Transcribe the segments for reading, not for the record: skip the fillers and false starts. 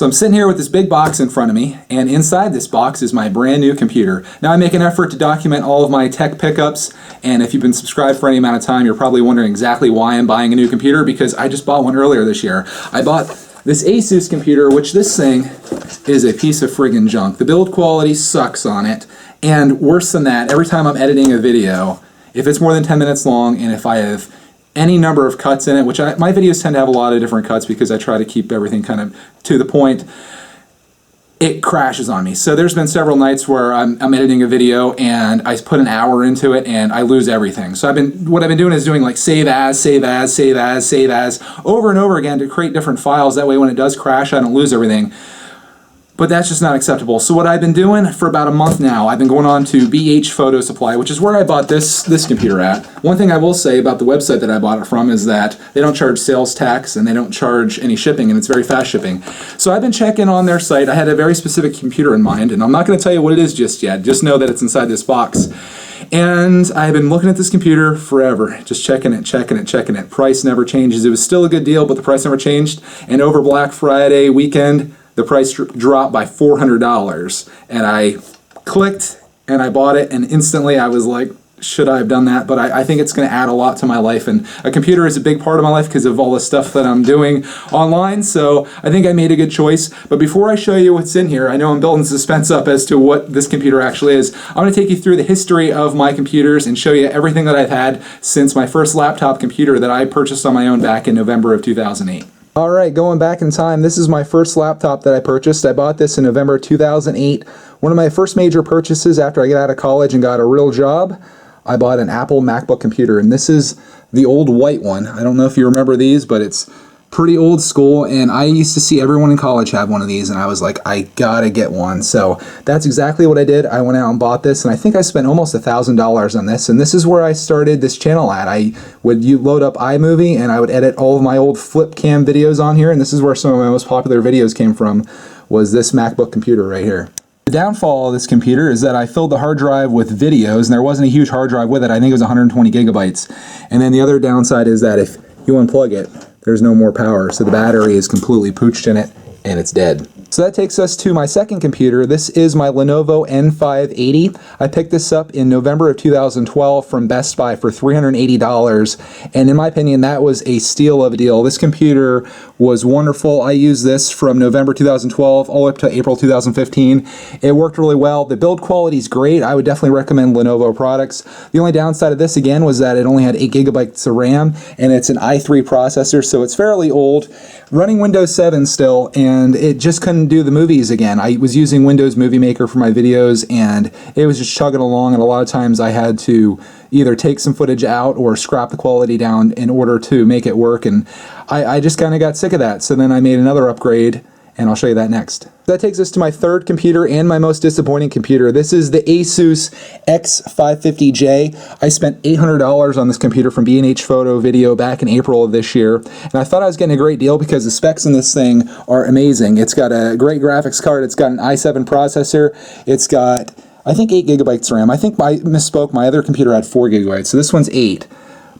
So I'm sitting here with this big box in front of me, and inside this box is my brand new computer. Now I make an effort to document all of my tech pickups, and if you've been subscribed for any amount of time, you're probably wondering exactly why I'm buying a new computer, because I just bought one earlier this year. I bought this Asus computer, which this thing is a piece of friggin' junk. The build quality sucks on it, and worse than that, every time I'm editing a video, if it's more than 10 minutes long, and if I have any number of cuts in it, which my videos tend to have a lot of different cuts because I try to keep everything kind of to the point, it crashes on me. So there's been several nights where I'm editing a video and I put an hour into it and I lose everything. So what I've been doing is doing like save as, save as, save as, save as over and over again to create different files. That way when it does crash, I don't lose everything. But that's just not acceptable. So what I've been doing for about a month now, I've been going on to BH Photo Supply, which is where I bought this computer at. One thing I will say about the website that I bought it from is that they don't charge sales tax and they don't charge any shipping, and it's very fast shipping. So I've been checking on their site. I had a very specific computer in mind, and I'm not going to tell you what it is just yet. Just know that it's inside this box. And I've been looking at this computer forever, just checking it. Price never changes. It was still a good deal, but the price never changed. And over Black Friday weekend, the price dropped by $400, and I clicked and I bought it, and instantly I was like, should I have done that? But I think it's going to add a lot to my life, and a computer is a big part of my life because of all the stuff that I'm doing online, so I think I made a good choice. But before I show you what's in here, I know I'm building suspense up as to what this computer actually is. I'm going to take you through the history of my computers and show you everything that I've had since my first laptop computer that I purchased on my own back in November of 2008. Alright, going back in time, this is my first laptop that I purchased. I bought this in November 2008. One of my first major purchases after I got out of college and got a real job, I bought an Apple Macbook computer, and this is the old white one. I don't know if you remember these, but it's pretty old school, and I used to see everyone in college have one of these, and I was like, I gotta get one. So that's exactly what I did. I went out and bought this, and I think I spent almost $1,000 on this, and this is where I started this channel at. I would load up iMovie, and I would edit all of my old flip cam videos on here, and this is where some of my most popular videos came from, was this MacBook computer right here. The downfall of this computer is that I filled the hard drive with videos, and there wasn't a huge hard drive with it. I think it was 120 gigabytes. And then the other downside is that if you unplug it, there's no more power, so the battery is completely pooched in it, and it's dead. So that takes us to my second computer. This is my Lenovo N580. I picked this up in November of 2012 from Best Buy for $380, and in my opinion, that was a steal of a deal. This computer was wonderful. I used this from November 2012 all the way up to April 2015. It worked really well. The build quality is great. I would definitely recommend Lenovo products. The only downside of this, again, was that it only had 8 gigabytes of RAM, and it's an i3 processor, so it's fairly old. Running Windows 7 still, and it just couldn't do the movies again. I was using Windows Movie Maker for my videos, and it was just chugging along, and a lot of times I had to either take some footage out or scrap the quality down in order to make it work, and I just kind of got sick of that. So then I made another upgrade, and I'll show you that next. That takes us to my third computer and my most disappointing computer. This is the Asus X550 J. I spent $800 on this computer from B&H Photo Video back in April of this year, and I thought I was getting a great deal because the specs in this thing are amazing. It's got a great graphics card, it's got an i7 processor, it's got, I think, 8 gigabytes RAM. I think I misspoke, my other computer had 4 gigabytes, so this one's 8.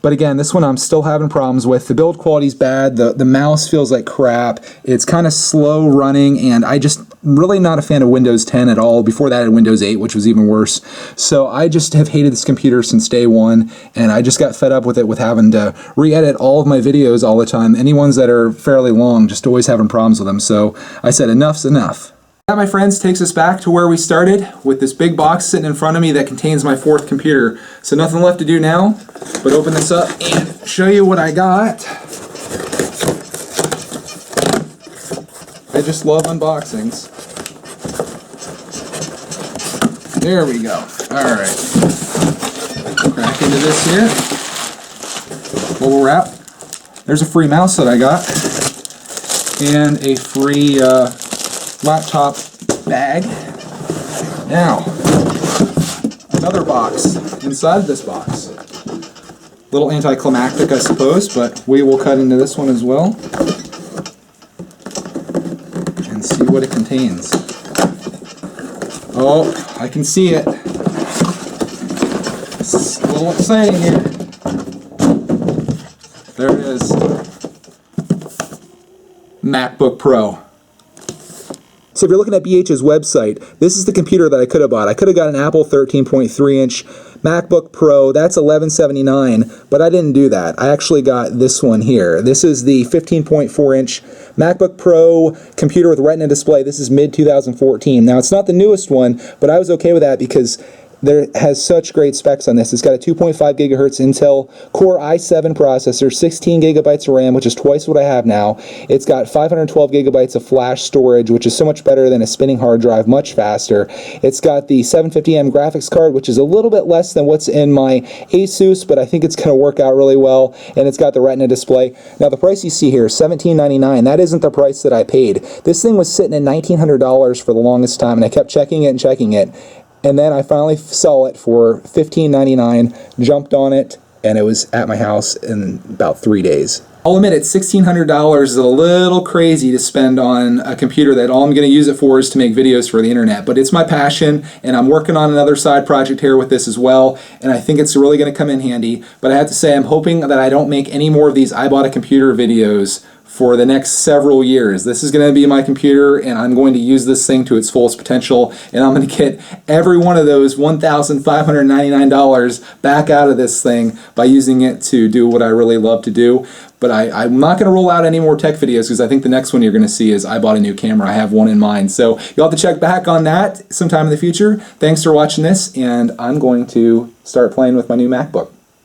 But again, this one I'm still having problems with. The build quality's bad, the mouse feels like crap, it's kind of slow running, and I just really not a fan of Windows 10 at all. Before that I had Windows 8, which was even worse. So I just have hated this computer since day one, and I just got fed up with it, with having to re-edit all of my videos all the time. Any ones that are fairly long, just always having problems with them. So I said enough's enough. That, my friends, takes us back to where we started with this big box sitting in front of me that contains my fourth computer. So nothing left to do now but open this up and show you what I got. I just love unboxings. There we go. Alright. Crack into this here. Bubble wrap. There's a free mouse that I got. And a free laptop bag. Now, another box inside this box. A little anticlimactic, I suppose, but we will cut into this one as well and see what it contains. Oh, I can see it. It's a little exciting here. There it is. MacBook Pro. So if you're looking at BH's website, this is the computer that I could have bought. I could have got an Apple 13.3-inch MacBook Pro. That's $1179, but I didn't do that. I actually got this one here. This is the 15.4-inch MacBook Pro computer with Retina display. This is mid-2014. Now, it's not the newest one, but I was okay with that because there has such great specs on this. It's got a 2.5 gigahertz Intel Core i7 processor, 16 gigabytes of RAM, which is twice what I have now. It's got 512 gigabytes of flash storage, which is so much better than a spinning hard drive, much faster. It's got the 750M graphics card, which is a little bit less than what's in my Asus, but I think it's going to work out really well. And it's got the Retina display. Now, the price you see here, $1799. That isn't the price that I paid. This thing was sitting at $1,900 for the longest time, and I kept checking it and checking it. And then I finally saw it for $15.99, jumped on it, and it was at my house in about 3 days. I'll admit it, $1,600 is a little crazy to spend on a computer that all I'm going to use it for is to make videos for the internet. But it's my passion, and I'm working on another side project here with this as well, and I think it's really going to come in handy. But I have to say, I'm hoping that I don't make any more of these I bought a computer videos for the next several years. This is going to be my computer, and I'm going to use this thing to its fullest potential, and I'm going to get every one of those $1,599 back out of this thing by using it to do what I really love to do. But I'm not going to roll out any more tech videos because I think the next one you're going to see is I bought a new camera. I have one in mind. So you'll have to check back on that sometime in the future. Thanks for watching this, and I'm going to start playing with my new MacBook.